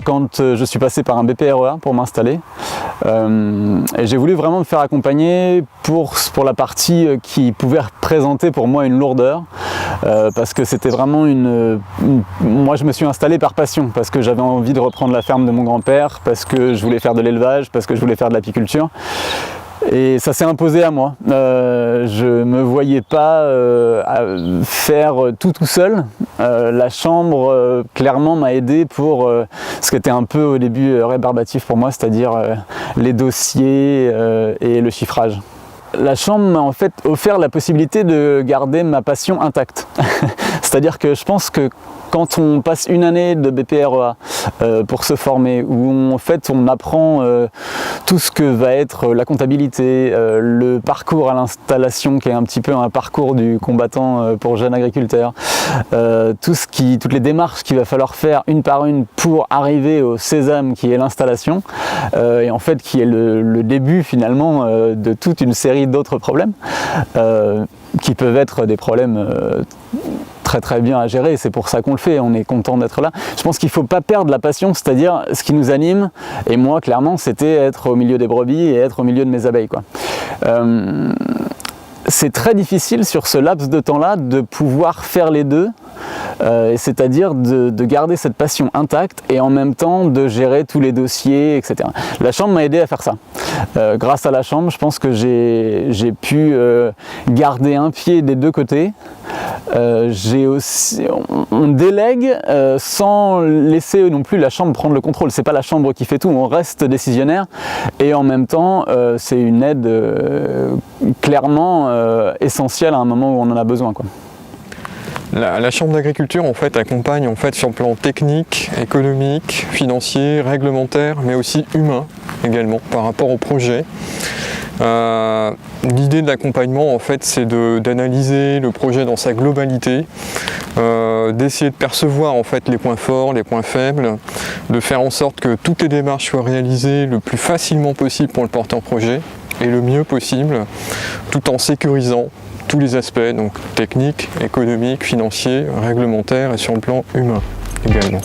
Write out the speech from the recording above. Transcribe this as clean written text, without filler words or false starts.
Quand je suis passé par un BPREA pour m'installer, et j'ai voulu vraiment me faire accompagner pour la partie qui pouvait représenter pour moi une lourdeur, parce que c'était vraiment moi je me suis installé par passion, parce que j'avais envie de reprendre la ferme de mon grand-père, parce que je voulais faire de l'élevage, parce que je voulais faire de l'apiculture. Et ça s'est imposé à moi. Je me voyais pas faire tout seul. La chambre clairement m'a aidé pour ce qui était un peu au début rébarbatif pour moi, c'est-à-dire les dossiers et le chiffrage. La chambre m'a en fait offert la possibilité de garder ma passion intacte. C'est-à-dire que je pense que quand on passe une année de BPREA pour se former, où en fait on apprend tout ce que va être la comptabilité, le parcours à l'installation qui est un petit peu un parcours du combattant pour jeunes agriculteurs, toutes les démarches qu'il va falloir faire une par une pour arriver au sésame qui est l'installation, et en fait qui est le début finalement de toute une série d'autres problèmes qui peuvent être des problèmes très bien à gérer, c'est pour ça qu'on le fait, on est content d'être là. Je pense qu'il ne faut pas perdre la passion, c'est-à-dire ce qui nous anime, et moi clairement c'était être au milieu des brebis et être au milieu de mes abeilles, quoi. C'est très difficile sur ce laps de temps-là de pouvoir faire les deux, c'est-à-dire de garder cette passion intacte et en même temps de gérer tous les dossiers, etc. La chambre m'a aidé à faire ça. Grâce à la chambre, je pense que j'ai pu garder un pied des deux côtés. On délègue sans laisser non plus la chambre prendre le contrôle. C'est pas la chambre qui fait tout, on reste décisionnaire et en même temps c'est une aide clairement essentielle à un moment où on en a besoin, quoi. La Chambre d'agriculture en fait accompagne sur le plan technique, économique, financier, réglementaire, mais aussi humain également par rapport au projet. L'idée de l'accompagnement en fait c'est d'analyser le projet dans sa globalité, d'essayer de percevoir en fait les points forts, les points faibles, de faire en sorte que toutes les démarches soient réalisées le plus facilement possible pour le porteur projet et le mieux possible, tout en sécurisant tous les aspects, donc techniques, économiques, financiers, réglementaires et sur le plan humain également.